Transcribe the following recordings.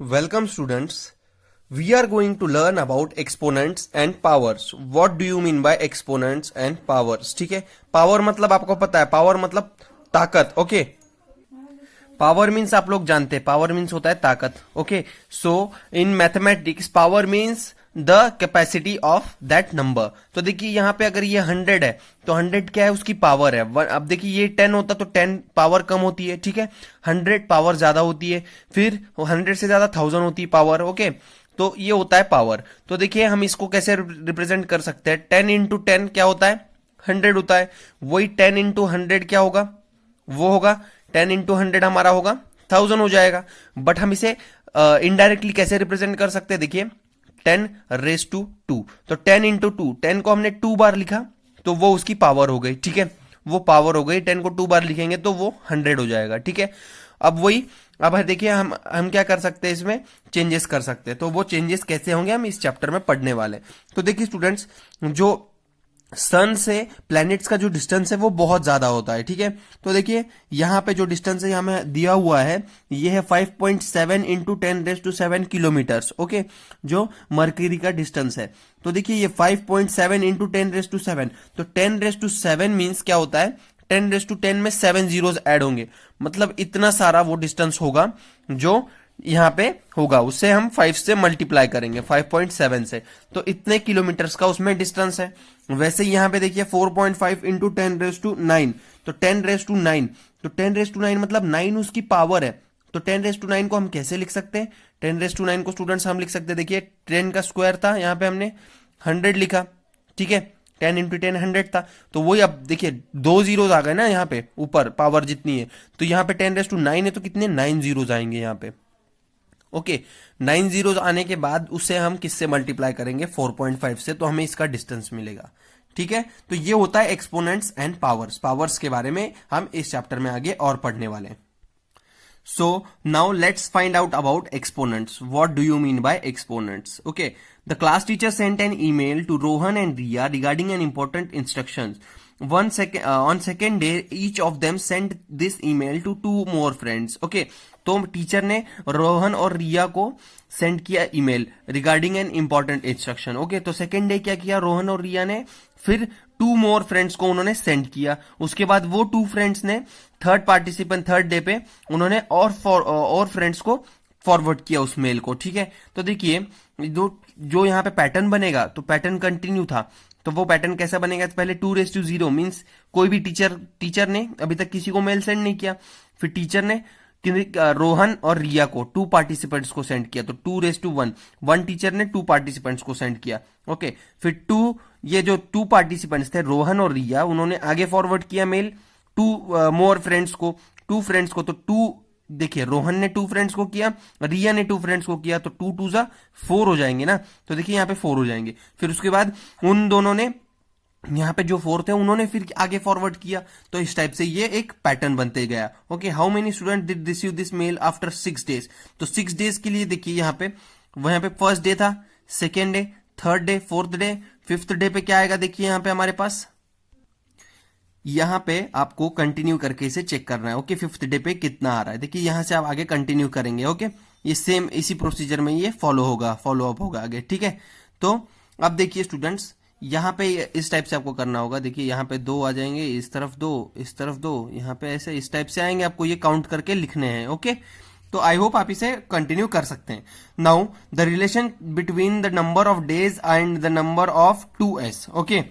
Welcome students. We are going to learn about exponents and powers. What do you mean by exponents and powers? ठीक है, power मतलब आपको पता है, power मतलब ताकत. ओके, पावर मीन्स आप लोग जानते हैं, पावर मीन्स होता है ताकत. Okay, so in mathematics power means the capacity of that number. तो देखिए यहाँ पे अगर ये 100 है तो 100 क्या है, उसकी पावर है. अब देखिए ये 10 होता तो 10 पावर कम होती है, ठीक है, 100 पावर ज्यादा होती है, फिर 100 से ज्यादा 1000 होती है पावर. ओके, तो ये होता है पावर. तो देखिए हम इसको कैसे रिप्रेजेंट कर सकते हैं. 10 इंटू 10 क्या होता है, 100 होता है. वही 10 इंटू 100 क्या होगा, वो होगा 10 इंटू 100 हमारा होगा 1000 हो जाएगा. बट हम इसे इनडायरेक्टली कैसे रिप्रेजेंट कर सकते हैं, देखिए 10 रेस टू 2. तो 10 इंटू 2, 10 को हमने 2 बार लिखा तो वो उसकी पावर हो गई, ठीक है, वो पावर हो गई. 10 को 2 बार लिखेंगे तो वो 100 हो जाएगा, ठीक है. अब वही, अब देखिए हम क्या कर सकते हैं, इसमें चेंजेस कर सकते हैं. तो वो चेंजेस कैसे होंगे हम इस चैप्टर में पढ़ने वाले. तो देखिए स्टूडेंट्स, जो सन से प्लैनेट्स का जो डिस्टेंस है वो बहुत ज्यादा होता है, ठीक है. तो देखिए यहाँ पे जो डिस्टेंस है यहाँ में दिया हुआ है, ये है 5.7 इंटू 10⁻⁷ किलोमीटर्स. ओके, जो मरकरी का डिस्टेंस है. तो देखिए ये 5.7 इंटू 10⁻⁷, तो 10⁻⁷ मीन्स क्या होता है, 10⁻10 में 7 जीरोस ऐड होंगे, मतलब इतना सारा वो डिस्टेंस होगा जो यहाँ पे होगा. उससे हम 5 से मल्टीप्लाई करेंगे, 5.7 से, तो इतने किलोमीटर्स का उसमें डिस्टेंस है. वैसे यहाँ पे देखिए 4.5 इंटू 10⁻9, तो 10⁻9, तो 10⁻9 मतलब 9 उसकी पावर है. तो 10⁻9 को हम कैसे लिख सकते हैं, 10⁻9 को स्टूडेंट्स हम लिख सकते हैं, देखिए 10 का स्क्वायर था, यहाँ पे हमने 100 लिखा, ठीक है, 10 इंटू 10 100 था. तो वही अब देखिए 2 जीरोज आ गए ना यहाँ पे ऊपर, पावर जितनी है, तो यहाँ पे 10⁻9 है तो कितने 9 जीरोज आएंगे यहाँ पे. ओके, 9 जीरोज आने के बाद उससे हम किससे मल्टीप्लाई करेंगे, 4.5 से, तो हमें इसका डिस्टेंस मिलेगा, ठीक है. तो ये होता है एक्सपोनेंट्स एंड पावर्स. पावर्स के बारे में हम इस चैप्टर में आगे और पढ़ने वाले हैं. So now let's find out about exponents. What do you mean by exponents? Okay, the class teacher sent an email to Rohan and Riya regarding an important instructions. On second day, each of them sent this email to 2 more friends. Okay, तो teacher ने रोहन और रिया को send किया email regarding an important instruction. Okay, तो second day क्या किया, रोहन और रिया ने फिर 2 मोर फ्रेंड्स को उन्होंने सेंड किया. उसके बाद वो 2 फ्रेंड्स ने थर्ड डे पे उन्होंने और फ्रेंड्स को फॉरवर्ड किया उस मेल को, ठीक है. तो देखिए जो यहाँ पे पैटर्न बनेगा, तो पैटर्न कंटिन्यू था. तो वो पैटर्न कैसा बनेगा, तो पहले 2:0 मीन्स कोई भी टीचर ने अभी तक किसी को मेल सेंड नहीं किया. फिर टीचर ने रोहन और रिया को 2 पार्टिसिपेंट्स को सेंड किया, तो 2:1 टीचर ने 2 पार्टिसिपेंट्स को सेंड किया. ओके, फिर ये जो 2 पार्टिसिपेंट्स थे रोहन और रिया, उन्होंने आगे फॉरवर्ड किया मेल 2 मोर फ्रेंड्स को, 2 फ्रेंड्स को. तो 2 देखिए रोहन ने 2 फ्रेंड्स को किया, रिया ने 2 फ्रेंड्स को किया, तो 2 2 जा 4 हो जाएंगे ना. तो देखिए यहाँ पे 4 हो जाएंगे. फिर उसके बाद उन दोनों ने यहाँ पे जो 4 थे उन्होंने फिर आगे फॉरवर्ड किया. तो इस टाइप से ये एक पैटर्न बनते गया. Okay, how many student did receive this mail after 6 days. तो 6 डेज के लिए देखिए यहाँ पे फर्स्ट डे था, second day, third day, fourth day, fifth day पे क्या आएगा, देखिए यहाँ पे हमारे पास, यहाँ पे आपको कंटिन्यू करके इसे चेक करना है. ओके, फिफ्थ डे पे कितना आ रहा है, देखिए यहां से आप आगे कंटिन्यू करेंगे. ओके, ये सेम इसी प्रोसीजर में ये फॉलो अप होगा आगे, ठीक है. तो अब देखिए स्टूडेंट्स, यहाँ पे इस टाइप से आपको करना होगा. देखिए यहाँ पे 2 आ जाएंगे, इस तरफ 2, इस तरफ 2, यहाँ पे ऐसे इस टाइप से आएंगे, आपको ये काउंट करके लिखने हैं. ओके, तो आई होप आप इसे कंटिन्यू कर सकते हैं. Now the relation between the number of days and the number of 2s. Okay,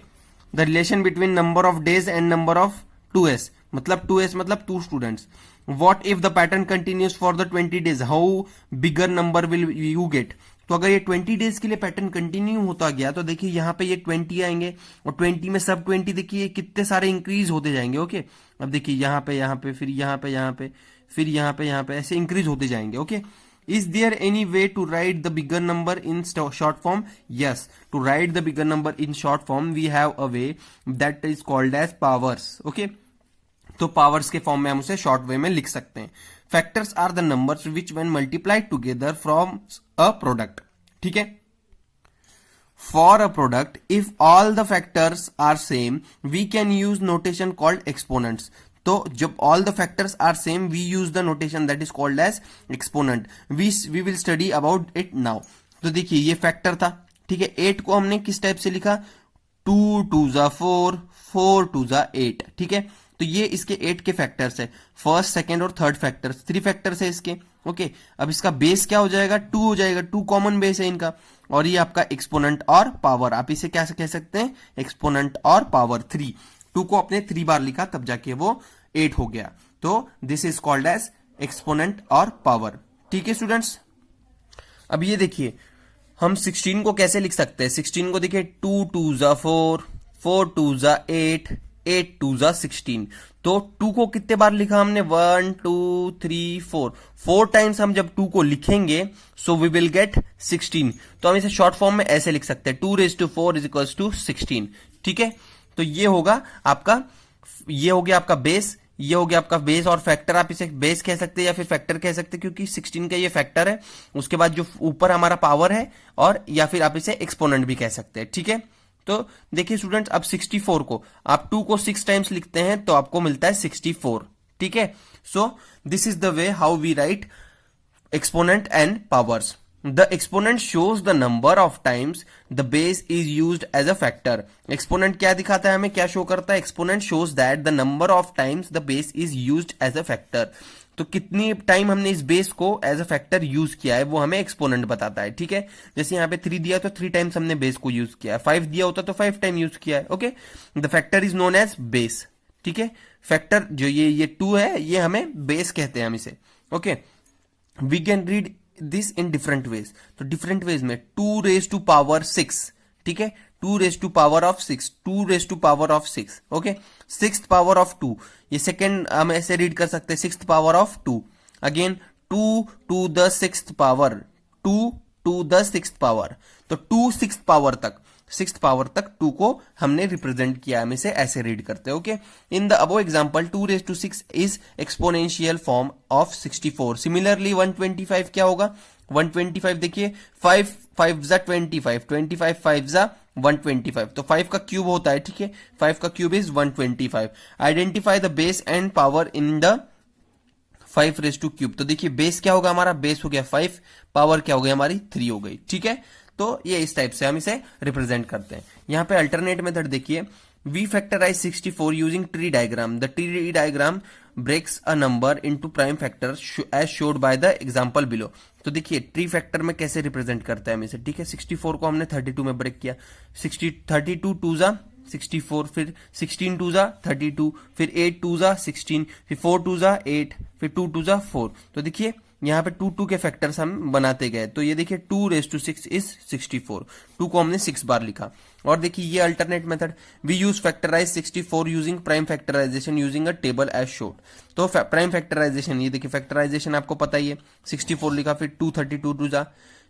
the relation between number of days and number of 2s, मतलब 2s मतलब 2 students. What if the pattern continues for the 20 days, how bigger number will you get. तो अगर ये 20 days के लिए pattern continue होता गया, तो देखिए यहाँ पे ये 20 आएंगे, और 20 में सब 20 देखिए कितने सारे इंक्रीज होते जाएंगे. ओके, अब देखिए यहाँ पे फिर यहाँ पे फिर यहाँ पे ऐसे इंक्रीज होते जाएंगे. Okay, is there any way to write the bigger number in short form? Yes, to write the bigger number in short form we have a way that is called as powers. Okay, तो powers के form में हम उसे short way में लिख सकते हैं. Factors are the numbers which when multiplied together from a product. ठीक है, for a product if all the factors are same we can use notation called exponents. तो जब all the factors are same we use the notation that is called as exponent. We will study about it now. तो देखिए ये factor था, ठीक है. 8 को हमने किस टाइप से लिखा, 2 2 जा 4, 4 2 जा 8, ठीक है. तो ये इसके 8 के फैक्टर्स है, फर्स्ट सेकंड और थर्ड फैक्टर्स, 3 फैक्टर्स है इसके. ओके, अब इसका बेस क्या हो जाएगा, 2 हो जाएगा. 2 कॉमन बेस है इनका. और ये आपका एक्सपोनेंट और पावर, आप इसे क्या कह सकते हैं, एक्सपोनेंट और पावर 3. 2 को आपने 3 बार लिखा तब जाके वो 8 हो गया. तो this is called as exponent और पावर. ठीक है स्टूडेंट्स. अब ये देखिए हम 16 को कैसे लिख सकते हैं. 16 को देखिए 2 2 जा 4, 4 2 जा 8, 8 2 जा 16. तो 2 को कितने बार लिखा हमने, 1 2 3 4, 4 टाइम्स हम जब 2 को लिखेंगे सो वी विल गेट 16. तो हम इसे शॉर्ट फॉर्म में ऐसे लिख सकते हैं, 2⁴ इज इक्वल्स टू 16. ठीक है. तो ये होगा आपका, ये हो गया आपका बेस, ये हो गया आपका बेस और फैक्टर. आप इसे बेस कह सकते हैं या फिर फैक्टर कह सकते हैं क्योंकि 16 का ये फैक्टर है. उसके बाद जो ऊपर हमारा पावर है, और या फिर आप इसे एक्सपोनेंट भी कह सकते हैं. ठीक है. तो देखिए स्टूडेंट्स, अब 64 को आप 2 को 6 टाइम्स लिखते हैं तो आपको मिलता है 64. ठीक है. So this is the way how we write exponent and powers. The exponent shows the number of times the base is used as a factor. Exponent क्या दिखाता है हमें, क्या शो करता है, exponent shows that the number of times the base is used as a factor. तो कितनी time हमने इस बेस को एज अ फैक्टर यूज किया है वो हमें एक्सपोनेंट बताता है. ठीक है. जैसे यहाँ पे 3 दिया तो 3 टाइम्स हमने बेस को यूज किया है, 5 दिया होता तो 5 टाइम यूज किया है. Okay. The factor is known as base. ठीक है. फैक्टर जो ये 2 है, ये हमें बेस कहते हैं हम इसे. Okay. We can read this in different ways. तो डिफरेंट वेज में 2⁶, ठीक है, 2⁶, 2⁶. ओके. 6th पावर ऑफ 2, ये सेकेंड हम ऐसे रीड कर सकते हैं, 6th power of 2. Again 2 to the 6th power, 2 to the 6th power. तो 2 6th पावर तक, 6th पावर तक 2 को हमने रिप्रेजेंट किया, हम इसे ऐसे रीड करते हैं. Okay. In the above example 2⁶ is exponential form of 64. Similarly 125 क्या होगा, 125 देखिए 5 5 जा 25, 25 5 जा 125. तो 5 का क्यूब होता है. ठीक है. 5 का cube is 125. Identify the base and power in the 5⁵. तो देखिए बेस क्या होगा हमारा, बेस हो गया 5, पावर क्या हो गई हमारी 3 हो गई. ठीक है. तो ये इस टाइप से हम इसे रिप्रेजेंट करते हैं. यहां पे अल्टरनेट मेथड देखिए, we factorize 64 using tree diagram. The tree diagram breaks a number into prime factor as showed by the example below. तो देखिए ट्री फैक्टर में कैसे रिप्रेजेंट करते हैं हम इसे. ठीक है. 64 को हमने 32 में ब्रेक किया, 32 2 जा 64, फिर 16 2 जा 32, फिर 8 2 जा 16, फिर 4 2 जा 8, फिर 2 2 जा 4. तो देखिए यहाँ पे 2 2 के फैक्टर्स हम बनाते गए. तो ये देखिए 2⁶ इज 64. 2 को हमने 6 बार लिखा. और देखिए ये alternate method, we use factorize 64 using prime factorization using a table as showed. तो प्राइम फैक्टराइजेशन, ये देखिए फैक्टराइजेशन आपको पता ही है, 64 लिखा, फिर 2 32 2 जा,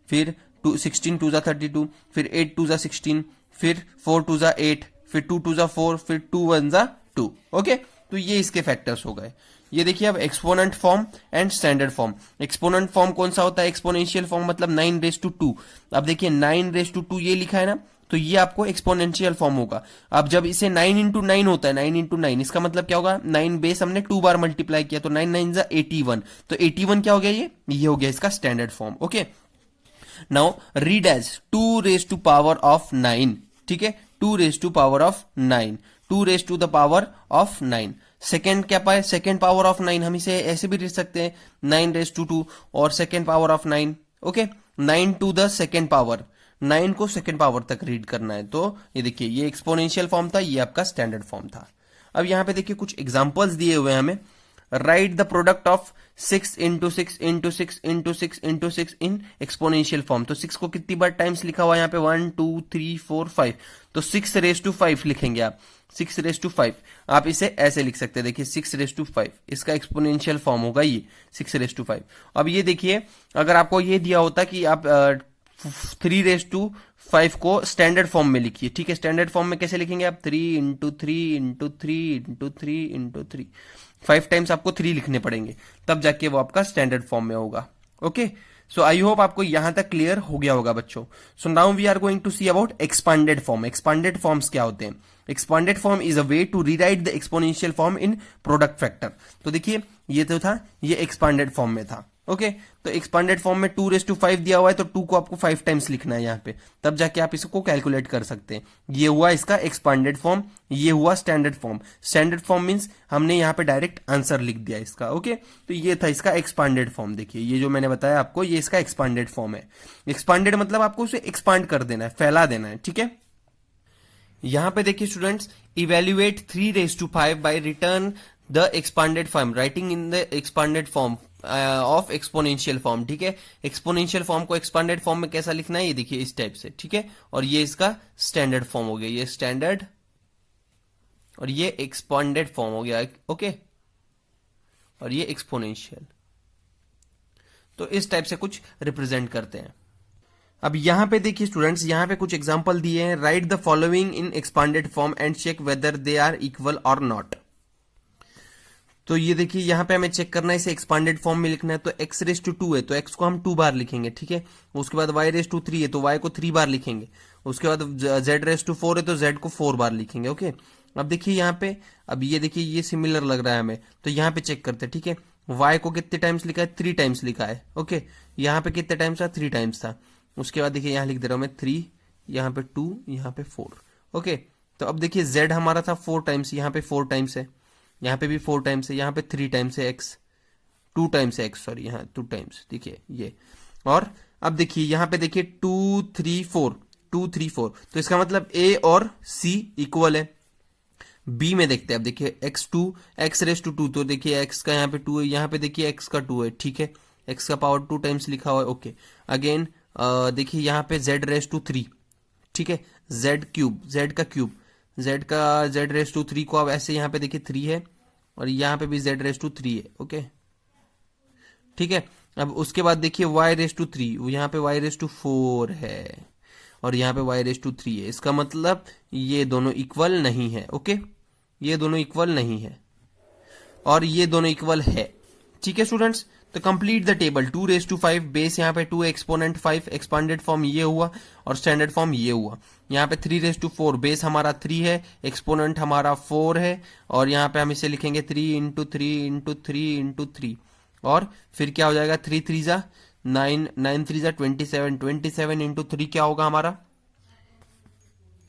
फिर 16 2 जा 32, फिर 8 2 जा 16, फिर 4 2 जा 8, फिर 2 2 जा 4, फिर 2 1 जा 2. ओके. तो ये इसके फैक्टर्स हो गए. ये देखिए अब exponent form and standard form. Exponent form कौन सा होता है, एक्सपोनेंशियल फॉर्म मतलब 9⁻². अब देखिए 9⁻² ये लिखा है ना, तो ये आपको एक्सपोनेंशियल फॉर्म होगा. अब जब इसे 9 × 9 होता है, 9 × 9, इसका मतलब क्या होगा, 9 बेस हमने 2 बार मल्टीप्लाई किया तो 9 9 जा 81. तो 81 क्या हो गया, ये हो गया इसका standard form. Okay. Now read as 2⁻⁹. ठीक है. 2⁻⁹, 2⁻⁴. सेकेंड क्या पाए, सेकेंड पावर ऑफ 9, हम इसे ऐसे भी लिख सकते हैं 9⁻², और second power of 9. Okay. 9 to the second power, 9 को सेकेंड पावर तक रीड करना है. तो ये देखिए ये एक्सपोनेंशियल फॉर्म था, ये आपका स्टैंडर्ड फॉर्म था. अब यहां पे देखिए कुछ एग्जांपल्स दिए हुए हैं हमें. Right the product of 6 × 6 × 6 × 6 × 6 in exponential form. तो 6 को कितनी बार टाइम्स लिखा हुआ है यहाँ पे, 1 2 3 4 5. तो 6⁵5 लिखेंगे आप, 6⁵5. आप इसे ऐसे लिख सकते हैं, देखिए 6⁵5 इसका एक्सपोनेंशियल फॉर्म होगा ये 6⁵5. अब ये देखिए अगर आपको ये दिया होता कि आप 3⁵5 को स्टैंडर्ड फॉर्म में लिखिए. ठीक है. स्टैंडर्ड फॉर्म में कैसे लिखेंगे आप, 3 × 3 × 3 × 3 × 3, 5 टाइम्स आपको 3 लिखने पड़ेंगे, तब जाके वो आपका स्टैंडर्ड फॉर्म में होगा. ओके. सो आई होप आपको यहां तक क्लियर हो गया होगा बच्चों. So now we are going to see about expanded form. Expanded forms क्या होते हैं? Expanded form is a way to rewrite the exponential form in product factor. तो देखिए ये तो था, ये एक्सपांडेड फॉर्म में था. ओके तो एक्सपांडेड फॉर्म में 2⁵ दिया हुआ है तो 2 को आपको 5 टाइम्स लिखना है यहाँ पे, तब जाके आप इसको कैलकुलेट कर सकते हैं. ये हुआ इसका एक्सपांडेड फॉर्म, ये हुआ standard form. Standard form means हमने यहाँ पे डायरेक्ट आंसर लिख दिया इसका. ओके तो ये था इसका एक्सपांडेड फॉर्म. देखिए ये जो मैंने बताया आपको, ये इसका एक्सपांडेड फॉर्म है. एक्सपांडेड मतलब आपको उसे एक्सपांड कर देना है, फैला देना है. ठीक है, यहां पे देखिए students, evaluate 3⁵ by return the expanded form, writing in the expanded form of exponential form. ठीक है, एक्सपोनेंशियल फॉर्म को एक्सपांडेड फॉर्म में कैसा लिखना है, ये देखिए इस टाइप से. ठीक है, और ये इसका स्टैंडर्ड फॉर्म हो गया, ये स्टैंडर्ड और ये एक्सपांडेड फॉर्म हो गया. ओके और ये एक्सपोनेंशियल. तो इस टाइप से कुछ रिप्रेजेंट करते हैं. अब यहां पे देखिए स्टूडेंट्स, यहां पे कुछ एग्जांपल दिए हैं. Write the following in expanded form and check whether they are equal और नॉट. तो ये देखिए यहां पे हमें चेक करना है, इसे एक्सपांडेड फॉर्म में लिखना है. तो x⁻² है तो x को हम 2 बार लिखेंगे. ठीक है, उसके बाद y⁻3 है तो y को 3 बार लिखेंगे. उसके बाद z⁻4 है तो z को 4 बार लिखेंगे. ओके अब देखिए यहाँ पे, अब ये देखिए ये सिमिलर लग रहा है हमें, तो यहाँ पे चेक करते हैं. ठीक है, y को कितने टाइम्स लिखा है, 3 टाइम्स लिखा है. ओके यहाँ पे कितने टाइम्स था, 3 टाइम्स था. उसके बाद देखिए यहाँ लिख दे रहा हूं मैं 3, यहाँ पे 2, यहाँ पे 4. ओके तो अब देखिए z हमारा था 4 टाइम्स, यहाँ पे 4 टाइम्स है, यहाँ पे भी 4 टाइम्स है, यहाँ पे 3 टाइम्स है x, 2 टाइम्स है x, सॉरी यहाँ 2 टाइम्स. देखिए ये, और अब देखिए यहाँ पे देखिए 2 3 4, 2 3 4, तो इसका मतलब a और c इक्वल है. b में देखते हैं, अब देखिए x⁻², तो देखिए x का यहाँ पे 2 है, यहाँ पे देखिए x का 2 है. ठीक है, x का पावर 2 टाइम्स लिखा हुआ है. ओके अगेन देखिए यहाँ पे z⁻3. ठीक है, z का क्यूब, z⁻3 को अब ऐसे यहाँ पे देखिए 3 है और यहाँ पे भी z⁻3 है. ओके ठीक है, अब उसके बाद देखिए y⁻3, यहाँ पे y⁻4 है और यहाँ पे y⁻3 है. इसका मतलब ये दोनों इक्वल नहीं है. ओके ये दोनों इक्वल नहीं है और ये दोनों इक्वल है. ठीक है स्टूडेंट्स, तो कंप्लीट द टेबल. 2⁵ बेस यहाँ पे 2 एक्सपोनेंट 5, एक्सपांडेड फॉर्म ये हुआ और स्टैंडर्ड फॉर्म ये हुआ. यहाँ पे 3⁻4 बेस हमारा 3 है, एक्सपोनेंट हमारा 4 है और यहाँ पे हम इसे लिखेंगे 3 × 3 × 3 × 3 और फिर क्या हो जाएगा 3 3 जा 9, 9 3 जा 27, 27 × 3 क्या होगा हमारा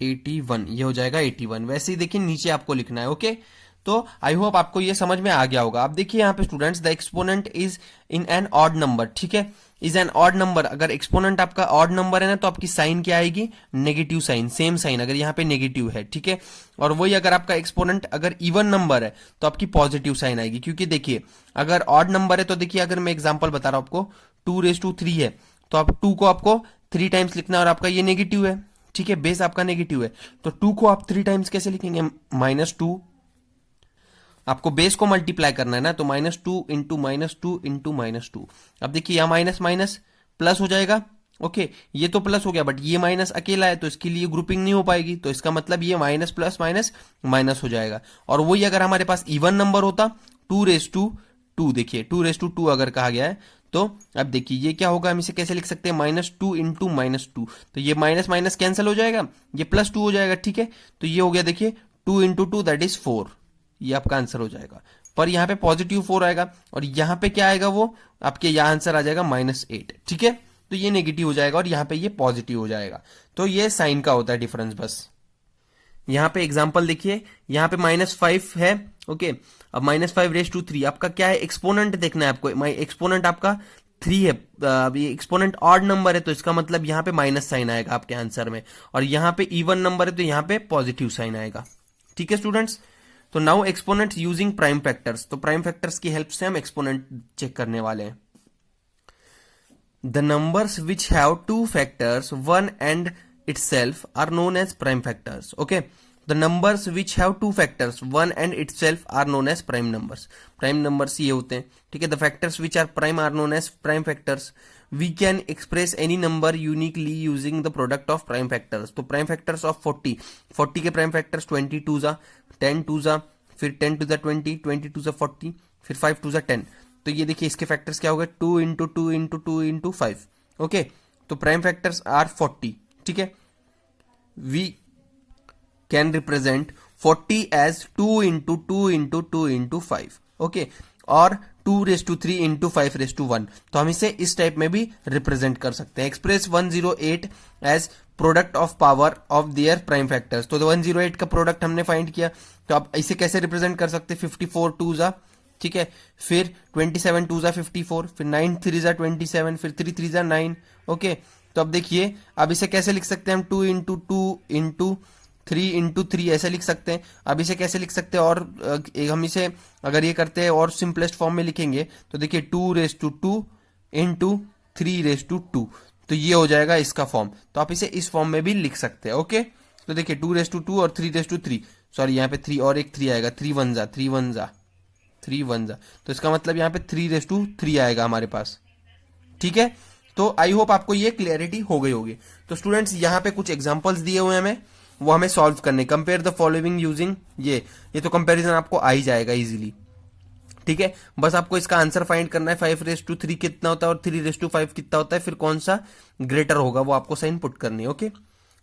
81. ये हो जाएगा 81. वैसे ही देखिए नीचे आपको लिखना है. ओके तो आई होप आपको ये समझ में आ गया होगा. अब देखिए यहाँ पे students, the exponent is in an odd number. ठीक है, इज एन ऑड नंबर. अगर एक्सपोनेंट आपका ऑड नंबर है ना तो आपकी साइन क्या आएगी, नेगेटिव साइन, सेम साइन अगर यहाँ पे नेगेटिव है. ठीक है, और वही अगर आपका एक्सपोनेंट अगर इवन नंबर है तो आपकी पॉजिटिव साइन आएगी. क्योंकि देखिए अगर ऑड नंबर है तो देखिए, अगर मैं एग्जाम्पल बता रहा हूं आपको, 2⁻3 है तो आप 2 को आपको 3 टाइम्स लिखना है और आपका ये नेगेटिव है. ठीक है, बेस आपका नेगेटिव है तो 2 को आप 3 टाइम्स कैसे लिखेंगे, -2. आपको बेस को मल्टीप्लाई करना है ना, तो -2 × -2 × -2. अब देखिए यहाँ माइनस माइनस प्लस हो जाएगा. ओके ये तो प्लस हो गया बट ये माइनस अकेला है तो इसके लिए ग्रुपिंग नहीं हो पाएगी, तो इसका मतलब ये माइनस प्लस माइनस माइनस हो जाएगा. और वही अगर हमारे पास इवन नंबर होता 2⁻2, देखिए 2⁻2 अगर कहा गया है तो अब देखिए ये क्या होगा, हम इसे कैसे लिख सकते हैं, -2 × -2. तो ये माइनस माइनस कैंसिल हो जाएगा, ये +2 हो जाएगा. ठीक है, तो ये हो गया देखिए 2 × 2 दैट इज 4. ये आपका आंसर हो जाएगा. पर यहाँ पे पॉजिटिव 4 आएगा और यहाँ पे क्या आएगा, वो आपके यहाँ आंसर आ जाएगा -8. ठीक है, तो ये नेगेटिव हो जाएगा और यहाँ पे ये पॉजिटिव हो जाएगा. तो ये साइन का होता है डिफरेंस बस. यहाँ पे एग्जांपल देखिए, यहाँ पे -5 है. ओके अब -5⁻3 आपका क्या है, एक्सपोनेंट देखना है आपको. एक्सपोनेंट आपका 3 है. अब ये एक्सपोनेंट ऑड नंबर है तो इसका मतलब यहाँ पे माइनस साइन आएगा आपके आंसर में, और यहाँ पे इवन नंबर है तो यहाँ पे पॉजिटिव साइन आएगा. ठीक है स्टूडेंट्स, तो now exponent using prime factors. तो प्राइम फैक्टर्स की हेल्प से हम एक्सपोनेंट चेक करने वाले हैं. The numbers which have 2 factors 1 and itself are known as prime factors. Okay, the numbers which have 2 factors 1 and itself are known as prime numbers. Prime numbers ये होते हैं. ठीक है, the factors which are prime are known as prime factors. We can express any number uniquely using the product of prime factors. तो prime factors of 40 के prime factors 22 जा 10 2 जा, फिर 10 2 जा 20, 20 2 जा 40, फिर 5 2 जा 10. तो ये देखिए इसके फैक्टर्स क्या हो गए, 2 इंटू 2 इंटू 2 इंटू 5। ओके, तो प्राइम फैक्टर्स आर 40। ठीक है, we can represent 40 as 2 into 2 into 2 into 5। Okay, और 2⁻³ इंटू 5⁻1। तो हम इसे इस टाइप में भी रिप्रेजेंट कर सकते हैं। Express 108 as product of power of their prime factors. तो 108 का प्रोडक्ट हमने फाइंड किया, तो आप इसे कैसे रिप्रेजेंट कर सकते हैं, 54 2 जा, ठीक है, फिर 27 2 जा 54, फिर 9 3 जा 27, फिर 3 3 जा 9। ओके, तो अब देखिए अब इसे कैसे लिख सकते हैं हम, 2 इंटू 2 इंटू 3 इंटू 3 ऐसे लिख सकते हैं। अब इसे कैसे लिख सकते हैं, और हम इसे अगर ये करते हैं और सिंपलेस्ट फॉर्म में लिखेंगे तो देखिए 2⁻² इंटू 3⁻²। तो ये हो जाएगा इसका फॉर्म। तो आप इसे इस फॉर्म में भी लिख सकते हैं। ओके, तो देखिए 2⁻² और 3⁻3, सॉरी यहाँ पे 3 और एक 3 आएगा, 3 1 जा 3 1 जा 3 1 जा, तो इसका मतलब यहाँ पे 3⁻3 आएगा हमारे पास। ठीक है, तो आई होप आपको ये क्लियरिटी हो गई होगी। तो स्टूडेंट्स यहाँ पे कुछ एग्जांपल्स दिए हुए हैं हमें, वो हमें सॉल्व करने। कंपेयर द फॉलोइंग यूजिंग ये तो कंपैरिजन आपको आ ही जाएगा इजीली। ठीक है, बस आपको इसका आंसर फाइंड करना है, 5⁻3 कितना होता है और 3⁻5 कितना होता है, फिर कौन सा ग्रेटर होगा वो आपको साइन पुट करनी है। ओके,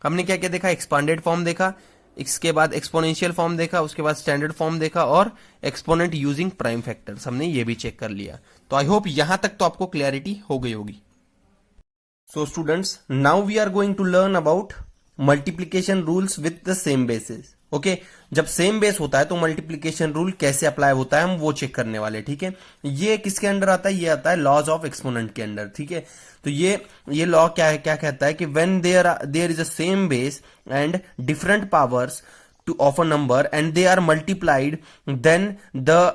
हमने क्या क्या देखा, एक्सपांडेड फॉर्म देखा, इसके बाद एक्सपोनेंशियल फॉर्म देखा, उसके बाद स्टैंडर्ड फॉर्म देखा, और एक्सपोनेंट यूजिंग प्राइम फैक्टर्स हमने ये भी चेक कर लिया। तो आई होप यहां तक तो आपको क्लियरिटी हो गई होगी। So students, now we are going to learn about multiplication rules with the same bases. Okay, जब सेम बेस होता है तो मल्टीप्लीकेशन रूल कैसे अप्लाई होता है हम वो चेक करने वाले। ठीक है, ये किसके अंडर आता है, ये आता है लॉज ऑफ एक्सपोनेंट के अंडर। ठीक है, तो ये लॉ क्या है, क्या कहता है कि when there is a same base and different powers to of a number and they are multiplied, then the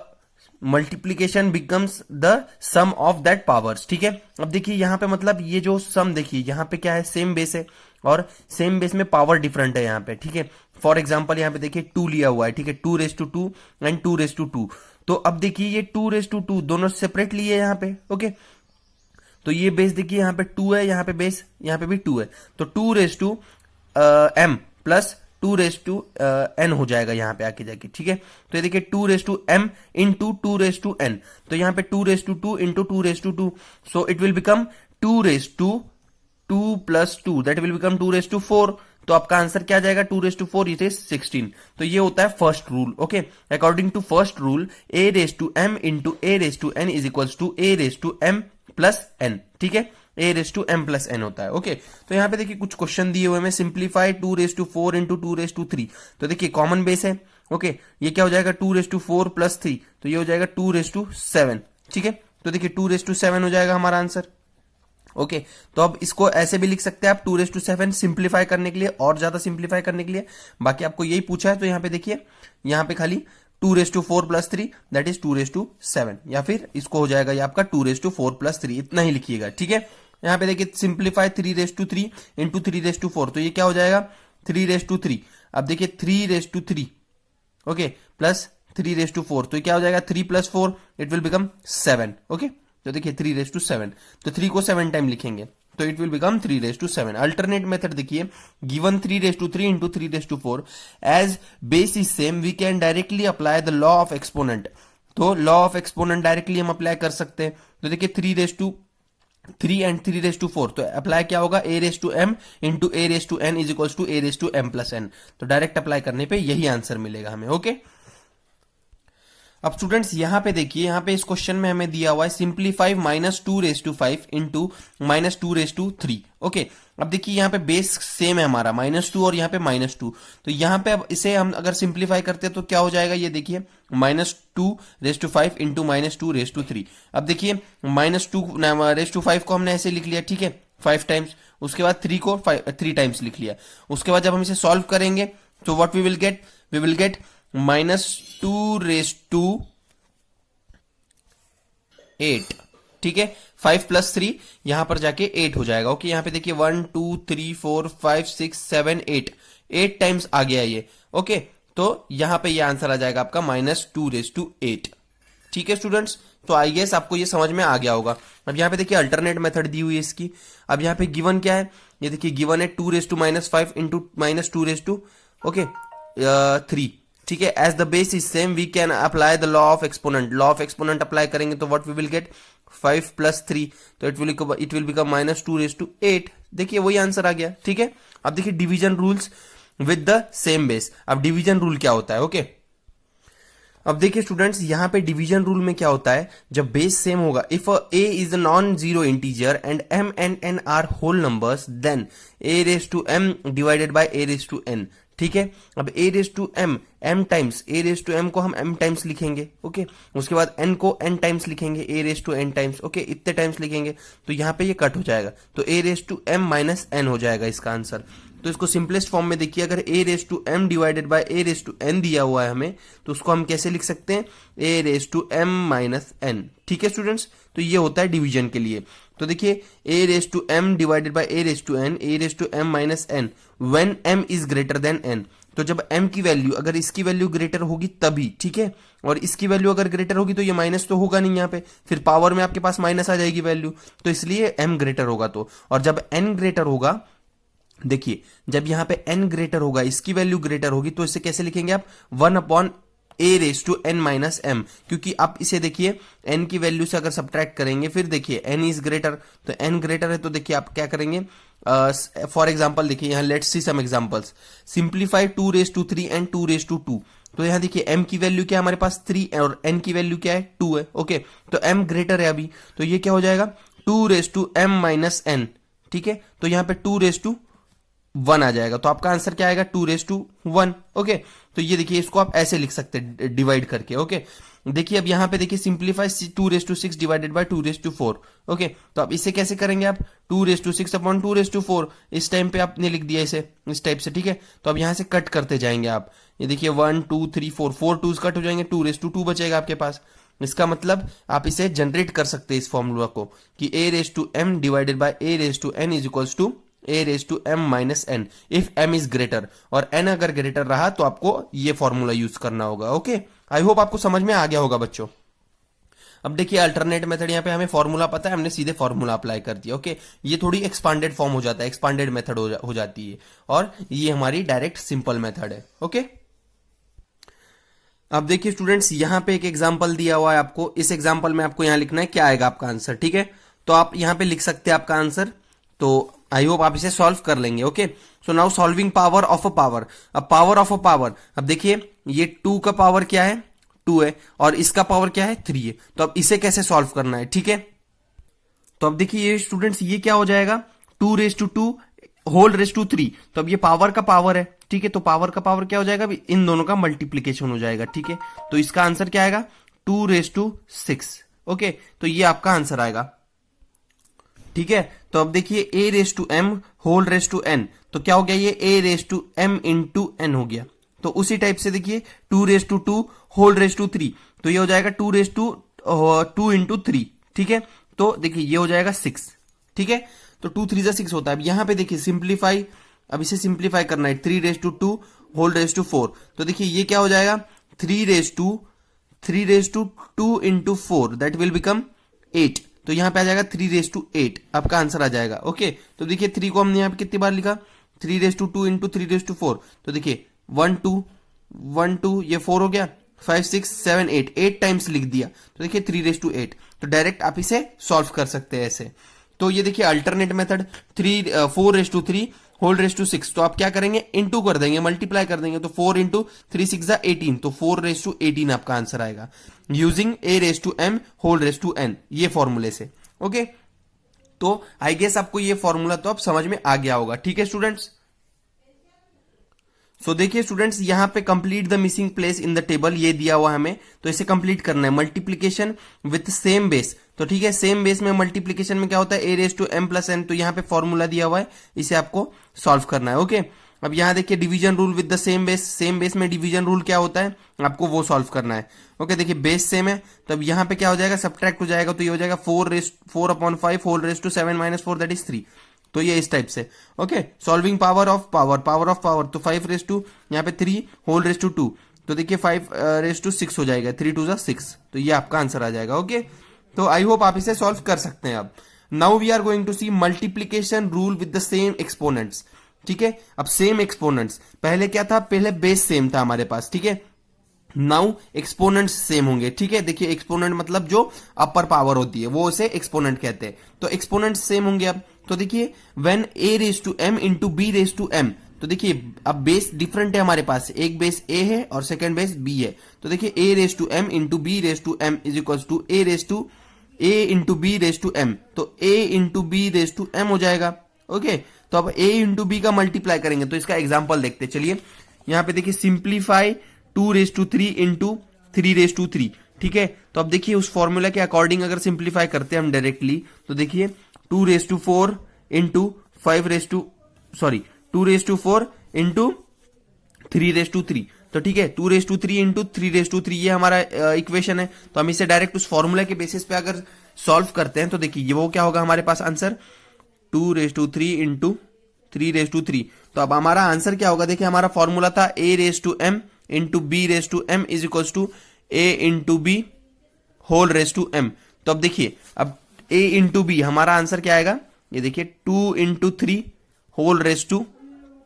multiplication becomes the sum of that powers. ठीक है, अब देखिए यहां पे मतलब ये जो सम देखिए यहाँ पे क्या है, सेम बेस है और सेम बेस में पावर डिफरेंट है यहाँ पे। ठीक है, फॉर एग्जांपल यहाँ पे देखिए 2 लिया हुआ है। ठीक है, 2⁻2 एंड 2⁻2। तो अब देखिए ये 2⁻2 दोनों सेपरेट लिए यहाँ पे। ओके, तो ये बेस देखिए यहाँ पे 2 है, यहाँ पे बेस यहाँ पे भी 2 है, तो 2⁻m प्लस 2⁻n हो जाएगा यहाँ पे आके जाके। ठीक है, तो ये देखिए 2⁻m इंटू 2⁻n, तो यहाँ पे 2⁻2 into 2⁻2, so it will become 2⁻2 plus 2, that will become 2⁻4। तो आपका आंसर क्या जाएगा, 2⁻4 इट इज 16। तो ये होता है first rule. Okay, according to first rule a⁻m into a⁻n is equals to a⁻m plus n। ठीक है, a⁻m प्लस n होता है। ओके, तो यहाँ पे देखिए कुछ क्वेश्चन दिए हुए हैं, सिंप्लीफाई 2⁻4 इंटू 2⁻3। तो देखिए कॉमन बेस है। ओके, ये क्या हो जाएगा 2⁻4 प्लस 3, तो ये हो जाएगा 2⁻7। ठीक है, तो देखिए 2⁻7 हो जाएगा हमारा आंसर। ओके, तो अब इसको ऐसे भी लिख सकते हैं आप 2⁻7 सिंप्लीफाई करने के लिए, और ज्यादा सिंप्लीफाई करने के लिए। बाकी आपको यही पूछा है, तो यहाँ पे देखिए यहाँ पे खाली 2⁻4 प्लस 3 दैट इज 2⁻7, या फिर इसको हो जाएगा ये आपका 2⁻4 प्लस 3, इतना ही लिखिएगा। ठीक है, यहाँ पे देखिए सिंप्लीफाई 3⁻3 इंटू 3⁻4, तो ये क्या हो जाएगा 3⁻3। अब देखिए 3⁻3 ओके प्लस 3⁻4, तो ये क्या हो जाएगा 3 plus 4 it will become 7। Okay, तो देखिए 3⁻7, तो 3 को 7 टाइम लिखेंगे तो it will become 3⁻7। Alternate method देखिए, given 3⁻3 into 3⁻4 as base is same we can directly apply the law of exponent. तो लॉ ऑफ एक्सपोनेंट डायरेक्टली हम अप्लाई कर सकते हैं। तो देखिए 3 एंड 3⁻4, तो अप्लाई क्या होगा a⁻m into a⁻n is equals to a⁻m plus n। तो डायरेक्ट अप्लाई करने पे यही आंसर मिलेगा हमें। ओके, अब स्टूडेंट्स यहाँ पे देखिए, यहाँ पे इस क्वेश्चन में हमें दिया हुआ है सिंप्लीफाई -2⁵ इंटू -2�3। ओके, अब देखिए यहाँ पे बेस सेम है हमारा -2 और यहाँ पे -2, तो यहाँ पे अब इसे हम अगर सिंप्लीफाई करते हैं तो क्या हो जाएगा, ये देखिए -2⁵ इंटू -2⁵। अब देखिए -2⁵ को हमने ऐसे लिख लिया। ठीक है, 5 टाइम्स, उसके बाद 3 को 3 टाइम्स लिख लिया। उसके बाद जब हम इसे सॉल्व करेंगे तो व्हाट वी विल गेट -2⁸ ठीक है, 5 प्लस 3 यहां पर जाके 8 हो जाएगा। ओके, यहां पे देखिए 1 2 3 4 5 6 7 8 टाइम्स आ गया ये। ओके, तो यहां पे ये आंसर आ जाएगा आपका -2⁸। ठीक है स्टूडेंट्स, तो आई गेस आपको ये समझ में आ गया होगा। अब यहाँ पे देखिए अल्टरनेट मेथड दी हुई है इसकी। अब यहाँ पे गिवन क्या है, ये देखिए गिवन है 2⁻5 इंटू -2⁻ ओके 3। ठीक है, as the base is same we can apply the law of exponent, law of exponent apply करेंगे तो व्हाट वी विल गेट 5 + 3, तो इट विल बिकम -2⁸ देखिए वही आंसर आ गया। ठीक है, अब देखिए division rules with the same base. अब डिवीजन रूल क्या होता है, ओके अब देखिए स्टूडेंट्स यहां पे डिवीजन रूल में क्या होता है, जब बेस सेम होगा, if a is a non zero integer and m and n are whole numbers then a⁻m divided by a⁻n। ठीक है, अब a⁻m m टाइम्स a⁻m को हम m टाइम्स लिखेंगे, ओके उसके बाद n को n टाइम्स लिखेंगे, a⁻n टाइम्स, ओके इतने टाइम्स लिखेंगे, तो यहां पे ये कट हो जाएगा, तो a⁻m - n हो जाएगा इसका आंसर। तो इसको सिंपलेस्ट फॉर्म में देखिए, अगर a⁻m डिवाइडेड बाय a⁻n दिया हुआ है हमें, तो उसको हम कैसे लिख सकते हैं, a⁻m - n। ठीक है स्टूडेंट्स, तो ये होता है डिवीजन के लिए। तो देखिए a⁻m divided by a⁻n, a⁻m - n when m is greater then n। तो जब m की वैल्यू, अगर इसकी वैल्यू ग्रेटर होगी तभी, ठीक है, और इसकी वैल्यू अगर ग्रेटर होगी तो ये माइनस तो होगा नहीं, यहाँ पे फिर पावर में आपके पास माइनस आ जाएगी वैल्यू, तो इसलिए m ग्रेटर होगा तो, और जब n ग्रेटर होगा, देखिए जब यहां पे n ग्रेटर होगा, इसकी वैल्यू ग्रेटर होगी, तो इसे कैसे लिखेंगे आप, 1/a⁻n - m, क्योंकि आप इसे देखिए n की वैल्यू से अगर सब्ट्रैक्ट करेंगे, फिर देखिए n इज ग्रेटर, तो n ग्रेटर है तो देखिए आप क्या करेंगे, फॉर एग्जांपल देखिए यहां let's see some examples, simplify 2⁻³ and 2⁻2। तो यहां देखिए m की वैल्यू क्या है हमारे पास 3 और n की वैल्यू क्या है 2 है, ओके तो m ग्रेटर है अभी, तो ये क्या हो जाएगा 2⁻m - n। ठीक है, तो यहां पे 2⁻1 आ जाएगा, तो आपका आंसर क्या आएगा 2⁻1। ओके, तो ये देखिए इसको आप ऐसे लिख सकते हैं डिवाइड करके। ओके, देखिए अब यहां पे देखिए सिंप्लीफाई 2⁻6 डिवाइडेड बाय 2⁻4। ओके, तो अब इसे कैसे करेंगे आप, 2⁻6 अपॉन 2⁻4, इस टाइम पे आपने लिख दिया इसे इस टाइप से। ठीक है, तो अब यहां से कट करते जाएंगे आप, ये देखिए 1 2 3 4 2 कट हो जाएंगे, 2⁻2 बचेगा आपके पास। इसका मतलब आप इसे जनरेट कर सकते हैं इस फॉर्मूला को कि a⁻m divided by a⁻n is equals to a⁻m - n if m is greater, और n अगर ग्रेटर रहा तो आपको ये फॉर्मूला यूज करना होगा। ओके, आई होप आपको समझ में आ गया होगा बच्चों। अब देखिए अल्टरनेट मेथड, यहाँ पे हमें फॉर्मूला पता है, हमने सीधे फॉर्मूला अप्लाई कर दिया। ओके, ये थोड़ी एक्सपांडेड फॉर्म हो जाता है, एक्सपांडेड मेथड हो जाती है, और ये हमारी डायरेक्ट सिंपल मेथड है। ओके, अब देखिए स्टूडेंट्स यहां पे एक एग्जांपल दिया हुआ है आपको, इस एग्जांपल में आपको यहां लिखना है क्या आएगा आपका आंसर। ठीक है, तो आप यहां पे लिख सकते हैं आपका आंसर, तो आई होप आप इसे सॉल्व कर लेंगे। Okay, so now solving power of a power. अब पावर ऑफ अ पावर, अब देखिए ये 2 का पावर क्या है 2 है, और इसका पावर क्या है 3 है, तो अब इसे कैसे सॉल्व करना है। ठीक है, तो अब देखिए ये स्टूडेंट्स ये क्या हो जाएगा 2⁻2 होल रेस टू 3, तो अब ये पावर का पावर है। ठीक है, तो पावर का पावर क्या हो जाएगा, इन दोनों का मल्टीप्लीकेशन हो जाएगा। ठीक है, तो इसका आंसर क्या आएगा 2⁻6। ओके, तो ये आपका आंसर आएगा। ठीक है, तो अब देखिए a⁻m whole raise to n, तो क्या हो गया ये a⁻m इंटू n हो गया। तो उसी टाइप से देखिए 2⁻2 होल रेस टू 3, तो ये हो जाएगा 2 इंटू 3। ठीक है, तो देखिए ये हो जाएगा 6। ठीक है, तो 2 3 6 होता है। अब यहां पे देखिए सिंप्लीफाई, अब इसे सिंप्लीफाई करना है 3⁻2 होल रेस टू 4, तो देखिए ये क्या हो जाएगा 3⁻2 इंटू 4 दैट विल बिकम 8, तो यहां पे आ जाएगा 3⁻8 आपका आंसर आ जाएगा। ओके, तो देखिए 3 को हमने यहां पे कितनी बार लिखा 3⁻2 इंटू 3⁻4, तो देखिए 1 2 ये 4 हो गया, 5 6 7 8 टाइम्स लिख दिया, तो देखिए 3⁻8, तो डायरेक्ट आप इसे सॉल्व कर सकते हैं ऐसे। तो ये देखिए alternate method 4⁻3 whole raise to 6, तो आप क्या करेंगे इंटू कर देंगे, मल्टीप्लाई कर देंगे, तो 4 इंटू 3 6 18, तो 4⁻18 आपका आंसर आएगा using a⁻m whole raise to n, ये फॉर्मूले से। ओके, तो आई गेस आपको ये फॉर्मूला तो अब समझ में आ गया होगा। ठीक है स्टूडेंट्स, सो देखिए स्टूडेंट्स यहाँ पे complete the missing place in the table, ये दिया हुआ हमें, तो इसे कंप्लीट करना है मल्टीप्लीकेशन विथ सेम बेस। तो ठीक है, सेम बेस में मल्टीप्लीकेशन में क्या होता है a⁻m + n, तो यहाँ पे फॉर्मूला दिया हुआ है, इसे आपको सॉल्व करना है। ओके, अब यहाँ देखिए division rule with the same base, same base में डिवीजन रूल क्या होता है आपको वो सॉल्व करना है। ओके, देखिए बेस सेम है, तो अब यहाँ पे क्या हो जाएगा सब्ट्रैक्ट हो जाएगा, तो ये हो जाएगा 4/5 whole raise to 7 - 4 that is 3, तो ये इस टाइप से। Okay, solving power of power तो 5 यहाँ पे 3 होल रेस टू 2, तो देखिए 5 हो जाएगा, 3 2 6, तो ये आपका आंसर आ जाएगा। ओके, तो आई होप आप इसे सॉल्व कर सकते हैं। अब now we are going to see multiplication rule with the same exponents. ठीक है, अब सेम एक्सपोनेंट्स, पहले क्या था, पहले बेस सेम था हमारे पास। ठीक है, नाउ एक्सपोनेंट सेम होंगे, ठीक है। देखिए एक्सपोनेंट मतलब जो अपर पावर होती है वो उसे एक्सपोनेंट कहते हैं। तो एक्सपोनेंट सेम होंगे। अब तो देखिए when a raise to m into b raise to m, तो देखिए अब बेस डिफरेंट है हमारे पास, एक बेस a है और सेकंड बेस b है। तो देखिए a raise to m into b raise to m is equal to a raise to a into b raise to m, तो a into b raise to m हो जाएगा। Okay, तो अब a into b का multiply करेंगे तो इसका example देखते चलिए। यहाँ पे देखिए simplify 2 raise to 3 into 3 raise to 3, ठीक है। तो अब देखिए उस फॉर्मूला के अकॉर्डिंग अगर सिंप्लीफाई करते हैं हम डायरेक्टली, तो देखिए 2 raise to 4 into 5 raise to 2 raise to 4 into 3 raise to 3, तो ठीक है 2 raise to 3 into 3 raise to 3 ये हमारा इक्वेशन है। तो हम इसे डायरेक्ट उस फॉर्मूला के बेसिस पे अगर सॉल्व करते हैं तो देखिए ये वो क्या होगा हमारे पास answer 2 raise to 3 into 3 raise to 3। तो अब हमारा आंसर क्या होगा, देखिए हमारा फॉर्मूला था a raise to m into b raise to m is equal to a into b whole raise to m। तो अब देखिए अब a इंटू बी हमारा आंसर क्या आएगा, ये देखिए 2 इंटू 3 होल रेज टू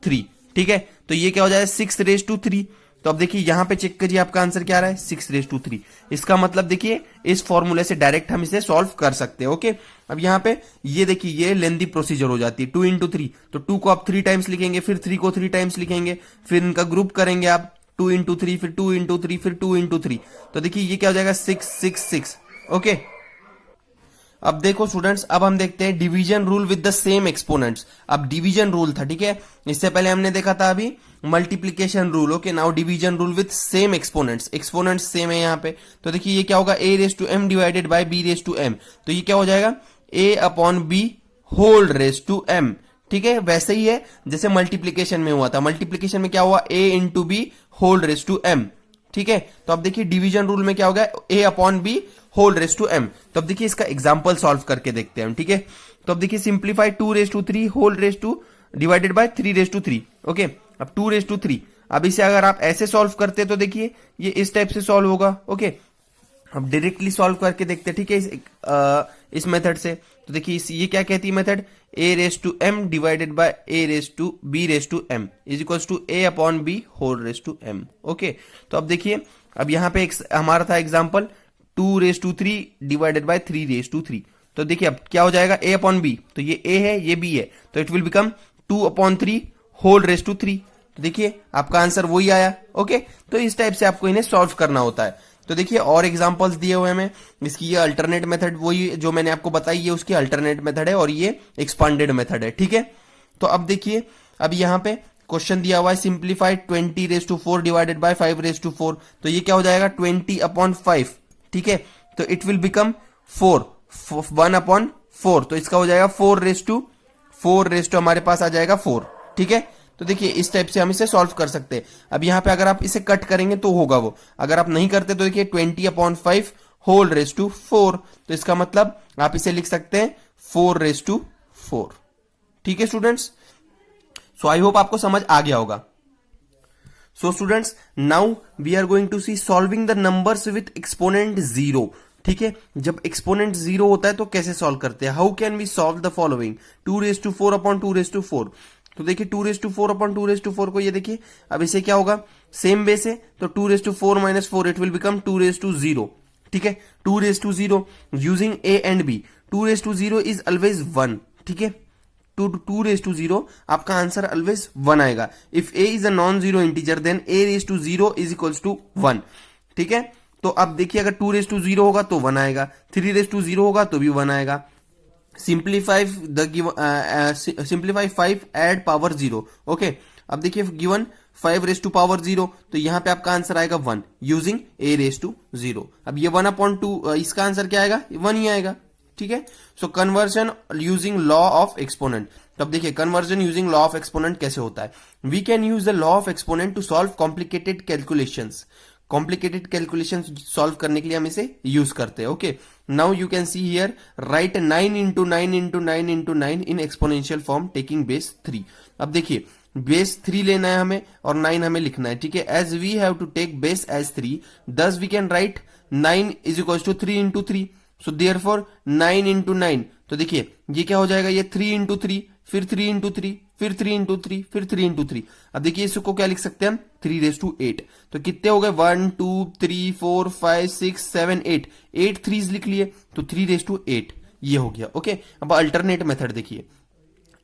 3, ठीक है। तो ये क्या हो जाएगा 6 रेज टू 3। तो अब देखिए यहां पे चेक करिए आपका आंसर क्या आ रहा है 6 रेज टू 3। इसका मतलब देखिए इस फॉर्मूले से डायरेक्ट हम इसे सॉल्व कर सकते हैं। ओके, अब यहाँ पे ये देखिए ये लेंथी प्रोसीजर हो जाती है 2 इंटू 3, तो 2 को आप 3 टाइम्स लिखेंगे, फिर 3 को 3 टाइम्स लिखेंगे, फिर इनका ग्रुप करेंगे आप 2 इंटू 3, फिर 2 इंटू 3, फिर 2 इंटू 3। तो देखिए ये क्या हो जाएगा 6 6 6। ओके, अब देखो स्टूडेंट्स, अब हम देखते हैं division rule with the same exponents. अब डिवीजन रूल था, ठीक है, इससे पहले हमने देखा था अभी multiplication rule. Okay, now division rule with same exponents, exponents same है यहाँ पे। तो देखिए ये क्या होगा a raise to m divided by b raise to m, तो ये क्या हो जाएगा a upon b whole raise to m, ठीक है। वैसे ही है जैसे मल्टीप्लीकेशन में हुआ था, मल्टीप्लीकेशन में क्या हुआ a into b whole raise to m, ठीक है। तो अब देखिए डिवीजन रूल में क्या हो गया a upon b whole raise to m। तो अब देखिए इसका एग्जांपल सॉल्व करके देखते हैं हम, ठीक है। तो अब देखिए simplify 2 raise to 3 whole raise to divided by 3 raise to 3। Okay, अब 2 रेज टू 3, अब इसे अगर आप ऐसे सॉल्व करते तो देखिए ये इस टाइप से सॉल्व होगा। ओके, अब डायरेक्टली सॉल्व करके देखते हैं, ठीक है, इस मेथड से। तो देखिए ये क्या कहती है method, a raise to m divided by a raise to b raise to m is equal to a upon b whole raise to m। Okay, तो अब देखिए अब यहाँ पे हमारा था example 2 raise to 3 divided by 3 raise to 3। तो देखिए अब क्या हो जाएगा a अपॉन b, तो ये a है ये b है, तो it will become 2 upon 3 whole raise to 3। तो देखिए आपका आंसर वही आया। ओके, तो इस टाइप से आपको इन्हें सॉल्व करना होता है। तो देखिए और एग्जांपल्स दिए हुए हैं इसकी, ये अल्टरनेट मेथड वही जो मैंने आपको बताई है उसकी अल्टरनेट मेथड है और ये एक्सपांडेड मेथड है, ठीक है। तो अब देखिए अब यहाँ पे क्वेश्चन दिया हुआ है simplified 20 raise to 4 divided by 5 raise to 4, तो ये क्या हो जाएगा 20 अपॉन 5, ठीक है। तो इट विल बिकम 1 अपॉन 4, तो इसका हो जाएगा 4 रेज टू हमारे पास आ जाएगा 4, ठीक है। तो देखिए इस टाइप से हम इसे सॉल्व कर सकते हैं। अब यहाँ पे अगर आप इसे कट करेंगे तो होगा वो, अगर आप नहीं करते तो देखिए 20 अपॉन 5 होल रेज टू 4, तो इसका मतलब आप इसे लिख सकते हैं 4 रेज टू 4, ठीक है स्टूडेंट्स। सो आई होप आपको समझ आ गया होगा। So students now we are going to see solving the numbers with exponent 0, ठीक है। जब एक्सपोनेंट 0 होता है तो कैसे सॉल्व करते हैं, how can we solve the following 2 raise to 4 upon 2 raise to 4। तो देखिए 2 raise to 4 upon 2 raise to 4 को ये देखिए अब इसे क्या होगा सेम बेस है, तो 2 raise to 4 minus 4 it will become 2 raise to 0, ठीक है। 2 raise to 0 using a and b, 2 raise to 0 is always 1, ठीक है। 2 रेज टू 0 आपका आंसर ऑलवेज 1 आएगा। If a is a non zero integer then a raise to 0 is equals to 1, ठीक है। तो अब देखिए अगर 2 रेज टू 0 होगा तो 1 आएगा, 3 रेज टू 0 होगा तो भी 1 आएगा। Simplify 5 add power 0। ओके, अब देखिए गिवन 5 रेज टू पावर 0, तो यहां पे आपका आंसर आएगा 1 यूजिंग a रेज टू 0। अब ये 1 अपॉन 2 इसका आंसर क्या आएगा 1 ही आएगा, ठीक है। So conversion using law of exponent. तो अब देखिए conversion using law of exponent कैसे होता है, we can use the law of exponent to solve complicated calculations. Complicated calculation solve करने के लिए हम इसे यूज करते हैं। Okay, now you can see here write 9 into 9 into 9 into 9 in exponential form taking base 3। अब देखिए बेस 3 लेना है हमें और 9 हमें लिखना है, ठीक है। As we have to take base as 3 thus we can write 9 is equal to 3 into 3, so therefore 9 into 9, तो देखिए ये क्या हो जाएगा ये 3 इंटू 3 फिर 3 इंटू 3 फिर 3 × 3, फिर 3 × 3। अब देखिए इसको क्या लिख सकते हैं हम, 3⁸8। तो कितने हो गए, 1 2 3 4 5 6 7 8, 8 3 लिख लिए, तो 3⁸8 ये हो गया। ओके, अब अल्टरनेट मेथड देखिए,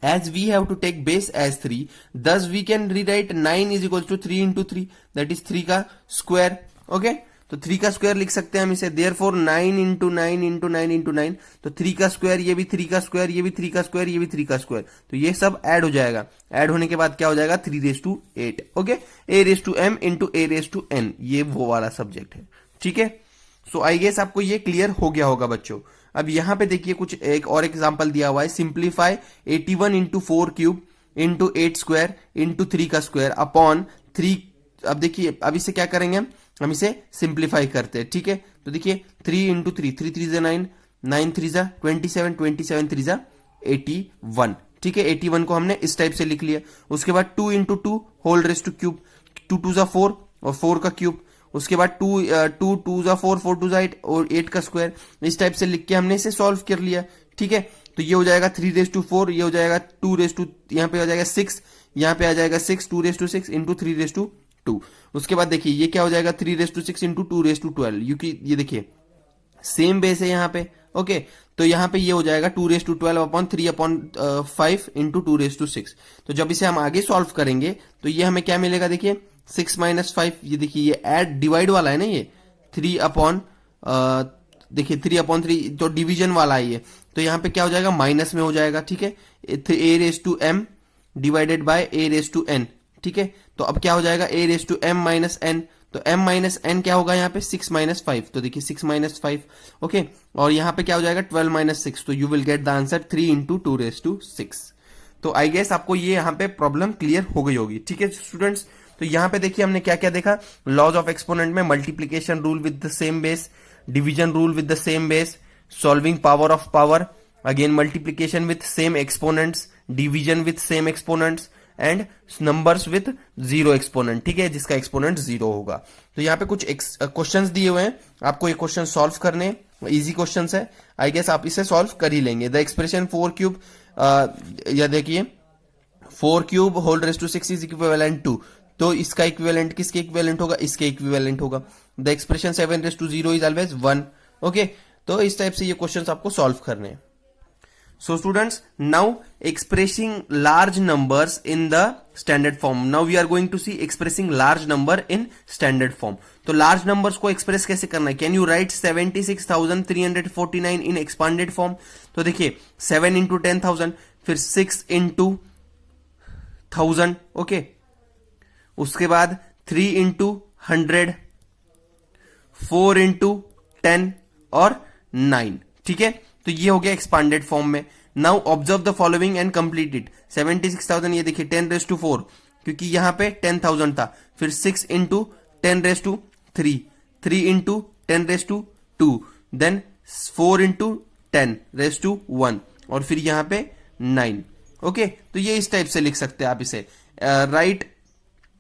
as we have to take base as 3, thus we can rewrite 9 is equals to 3 × 3, that is 3 का स्क्वायर। ओके, तो 3 का स्क्वायर लिख सकते हैं हम इसे, therefore 9 × 9 × 9 × 9, तो 3 का स्क्वायर, ये भी 3 का स्क्वायर, ये भी 3 का स्क्वायर, ये भी 3 का स्क्वायर, तो ये सब ऐड हो जाएगा। ऐड होने के बाद क्या हो जाएगा, 3⁸8। ओके, a⁻m × a⁻n, ये वो वाला सब्जेक्ट है। ठीक है, सो आई गेस आपको ये क्लियर हो गया होगा बच्चों। अब यहां पे देखिए कुछ एक और एग्जांपल दिया हुआ है, सिंप्लीफाई 81 × 4 क्यूब × 8 स्क्वायर × 3 का स्क्वायर अपॉन 3। अब देखिए, अब इसे क्या करेंगे हम इसे सिंप्लीफाई करते हैं। ठीक है, तो देखिए 3 × 3, 3 3 9, 9 3 27, 27 3 81। ठीक है, 81 को हमने इस टाइप से लिख लिया। उसके बाद 2 × 2 होल रेज टू क्यूब, 2 2 4 और 4 का क्यूब। उसके बाद 2 2 4, 4 2 8 और 8 का स्क्वायर। इस टाइप से लिख के हमने इसे सॉल्व कर लिया। ठीक है, तो ये हो जाएगा 3⁴, ये हो जाएगा 2 यहाँ पे हो जाएगा 6, यहाँ पे आ जाएगा 6, 2⁶ × 3⁵2। उसके बाद देखिए ये क्या हो जाएगा, 3⁶6 × 2⁴12, क्योंकि ये देखिए सेम बेस है यहाँ पे। ओके, तो यहाँ पे ये हो जाएगा 2⁴12 अपॉन 3/5 × 2⁶6। तो जब इसे हम आगे सॉल्व करेंगे तो ये हमें क्या मिलेगा, देखिए 6 - 5, ये देखिए ये ऐड डिवाइड वाला है ना, ये 3 अपॉन देखिए 3/3 तो डिवीजन वाला है ये, तो यहाँ पे क्या हो जाएगा, माइनस में हो जाएगा। ठीक है, a⁻m डिवाइडेड बाय a⁻n। ठीक है, तो अब क्या हो जाएगा, a⁻m - n, तो m - n क्या होगा यहाँ पे, 6 - 5, तो देखिए 6 - 5। ओके, और यहाँ पे क्या हो जाएगा, 12 - 6, तो you will get the answer 3 × 2⁶। तो आई गेस आपको ये यहाँ पे प्रॉब्लम क्लियर हो गई होगी। ठीक है स्टूडेंट्स, तो यहाँ पे देखिए हमने क्या क्या देखा, लॉज ऑफ एक्सपोनेंट में multiplication rule with the same base, division rule with the same base, solving power of power, again multiplication with same exponents, division with same exponents and numbers with 0 exponent. ठीक है, जिसका exponent 0 होगा। तो यहाँ पे कुछ questions दिए हुए हैं, आपको ये क्वेश्चन सॉल्व करने, इजी क्वेश्चंस है, आई गेस आप इसे सॉल्व कर ही लेंगे। द एक्सप्रेशन 4 क्यूब, या देखिए 4 cube whole raise to 6 is equivalent to, तो इसका इक्विवेलेंट किसके इक्विवेलेंट होगा, इसके इक्विवेलेंट होगा। The expression 7⁻0 is always 1। Okay, तो इस टाइप से ये क्वेश्चंस आपको सॉल्व करने हैं। So students, now expressing large numbers in the standard form. Now we are going to see expressing large number in standard form. तो large numbers को express कैसे करना है? Can you write 76,349 in expanded form? तो देखिए 7 × 10,000, फिर 6 × 1000, okay, उसके बाद 3 × 100, 4 × 10 और 9। ठीक है, तो ये हो गया एक्सपांडेड फॉर्म में। Now observe the following and complete it. 76,000, ये देखिए 10⁻4, क्योंकि यहां पे 10,000 था, फिर 6 × 10⁻3, 3 × 10⁻2, देन 4 × 10⁻1 और फिर यहां पे 9। ओके, तो ये इस टाइप से लिख सकते हैं आप इसे। Right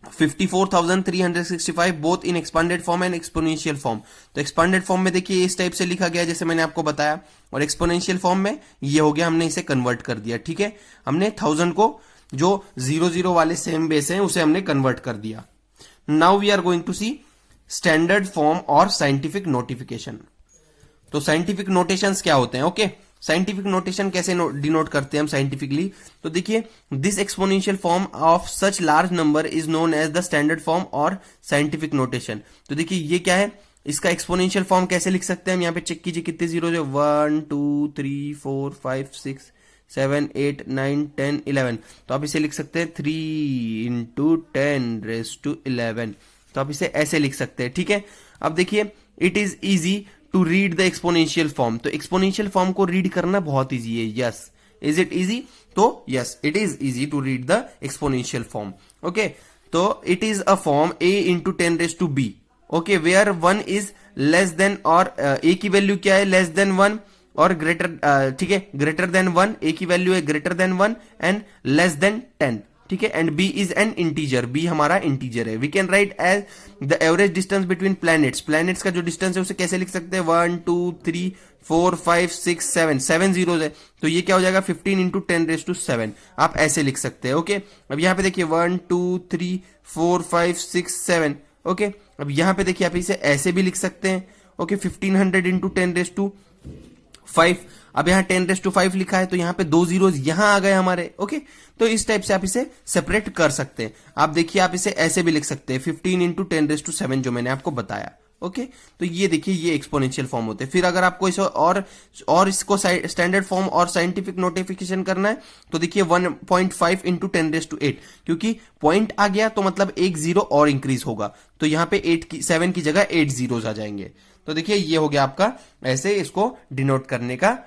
54,365 both in expanded form and exponential form. तो एक्सपांडेड फॉर्म में देखिए इस टाइप से लिखा गया जैसे मैंने आपको बताया, और एक्सपोनेंशियल फॉर्म में ये हो गया, हमने इसे कन्वर्ट कर दिया। ठीक है, हमने 1000 को जो 0 वाले सेम बेस हैं उसे हमने कन्वर्ट कर दिया। Now we are going to see standard form और साइंटिफिक नोटिफिकेशन। तो साइंटिफिक नोटेशंस क्या होते हैं? ओके, साइंटिफिक नोटेशन कैसे डिनोट करते हैं हम साइंटिफिकली? तो देखिए, this exponential form of such large number is known as the standard form और साइंटिफिक नोटेशन। तो देखिए ये क्या है, इसका एक्सपोनेंशियल फॉर्म कैसे लिख सकते हैं हम? यहाँ पे चेक कीजिए कितने जीरो है, 1 2 3 4 5 6 7 8 9 10 11। तो आप इसे लिख सकते हैं 3 × 10⁻11। तो आप इसे ऐसे लिख सकते हैं। ठीक है, अब देखिए it is easy to read the exponential form. तो एक्सपोनेंशियल फॉर्म को रीड करना बहुत इजी है। Yes, is it easy? तो yes, it is easy to read the exponential form. Okay, तो it is a form a × 10⁻b, okay, where 1 is less than, और a की value क्या है, लेस देन 1 और ग्रेटर, ठीक है, ग्रेटर देन 1, a की वैल्यू है greater than 1 and less than 10। ठीक है, and b is an integer, b हमारा इंटीजर है। We can write as the average distance between planets, planets का जो डिस्टेंस है उसे कैसे लिख सकते हैं, 1 2 3 4 5 6 7, 7 जीरोज है, तो ये क्या हो जाएगा 15 इंटू 10⁻7, आप ऐसे लिख सकते हैं। ओके, अब यहाँ पे देखिए 1 2 3 4 5 6 7, ओके, अब यहाँ पे देखिए आप इसे ऐसे भी लिख सकते हैं। ओके, 1500 इंटू 10⁵5, अब यहाँ 10⁵5 लिखा है तो यहाँ पे 2 जीरोज यहाँ आ गए हमारे। ओके, तो इस टाइप से आप इसे सेपरेट कर सकते हैं। आप देखिए आप इसे ऐसे भी लिख सकते हैं 15 इंटू 10⁻7 जो मैंने आपको बताया। ओके, तो ये देखिए ये एक्सपोनेंशियल फॉर्म होते हैं। फिर अगर आपको इसे और इसको स्टैंडर्ड फॉर्म और साइंटिफिक नोटिफिकेशन करना है तो देखिए 1.5 इंटू 10⁸8, क्योंकि पॉइंट आ गया तो मतलब एक जीरो और इंक्रीज होगा, तो यहाँ पे 7 की जगह 8 जीरोज आ जाएंगे। तो देखिए ये हो गया आपका ऐसे इसको डिनोट करने का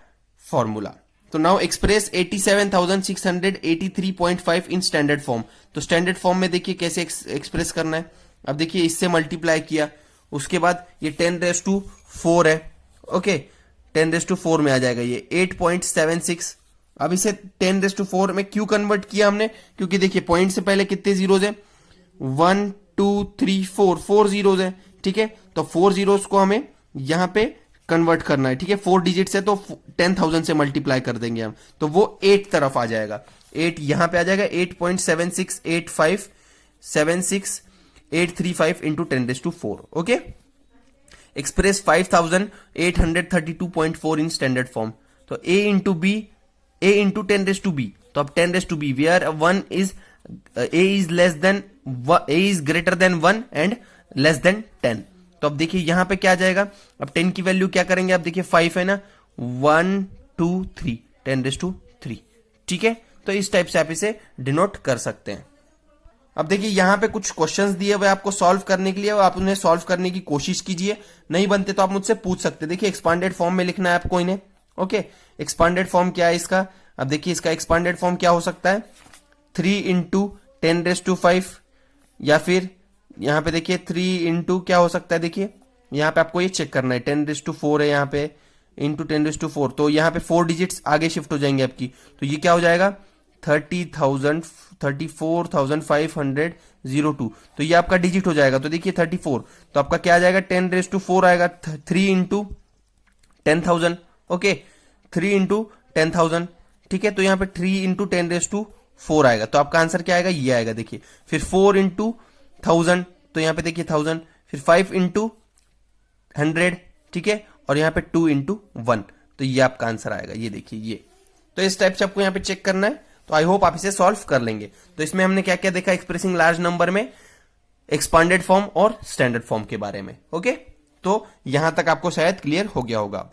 फॉर्मूला। तो नाउ एक्सप्रेस 87,683.5 इन स्टैंडर्ड फॉर्म। तो स्टैंडर्ड फॉर्म में देखिए कैसे एक्सप्रेस करना है। अब देखिए इससे मल्टीप्लाई किया, उसके बाद ये 10⁴ है। ओके, 10⁴ में आ जाएगा ये 8.76। अब इसे 10⁴ में क्यों कन्वर्ट किया हमने, क्योंकि देखिए पॉइंट से पहले कितने जीरोज है, 1 2 3 4, 4 जीरोज है। ठीक है, तो 4 जीरोज को हमें यहां पे कन्वर्ट करना है। ठीक है, 4 डिजिट से तो 10,000 से मल्टीप्लाई कर देंगे हम, तो वो 8 तरफ आ जाएगा, 8 यहां पे आ जाएगा, 8.768576,835 into 10⁴। Okay, express 5,832.4 in standard form. तो a इंटू बी, a इंटू 10⁵b, तो अब 10⁵b where a is greater than 1 and less than 10। तो अब देखिए यहां पे क्या आ जाएगा, अब 10 की वैल्यू क्या करेंगे, अब देखिए 5 है ना, 1 2 3, 10⁵3। ठीक है, तो इस टाइप से आप इसे डिनोट कर सकते हैं। अब देखिए यहां पे कुछ क्वेश्चंस दिए हुए आपको सॉल्व करने के लिए, आप उन्हें सॉल्व करने की कोशिश कीजिए, नहीं बनते तो आप मुझसे पूछ सकते हैं। देखिए एक्सपांडेड फॉर्म में लिखना है आपको इन्हें। ओके, एक्सपांडेड फॉर्म क्या है इसका, अब देखिए इसका एक्सपांडेड फॉर्म क्या हो सकता है, 3 इंटू 10⁵5, या फिर यहां पे देखिए 3 इंटू क्या हो सकता है, देखिए यहां पे आपको ये चेक करना है, 10⁴ है यहाँ पे, इंटू 10⁴, तो यहाँ पे 4 डिजिट्स आगे शिफ्ट हो जाएंगे आपकी, तो ये क्या हो जाएगा 34,502, तो ये आपका डिजिट हो जाएगा। तो देखिए 34, तो आपका क्या आ जाएगा 10⁴ आएगा, 3 इंटू 10,000। Okay, 3 into 10,000। ठीक है, तो यहाँ पे 3 इंटू 10⁴ आएगा, तो आपका आंसर क्या आएगा, ये आएगा। देखिए फिर 4 इंटू 1000, तो यहाँ पे देखिए 1000, फिर 5 इंटू 100, ठीक है, और यहाँ पे 2 इंटू 1, तो ये आपका आंसर आएगा। ये देखिए ये, तो इस टाइप से आपको यहाँ पे चेक करना है। तो आई होप आप इसे सॉल्व कर लेंगे। तो इसमें हमने क्या क्या देखा, एक्सप्रेसिंग लार्ज नंबर में, एक्सपांडेड फॉर्म और स्टैंडर्ड फॉर्म के बारे में। ओके, तो यहां तक आपको शायद क्लियर हो गया होगा।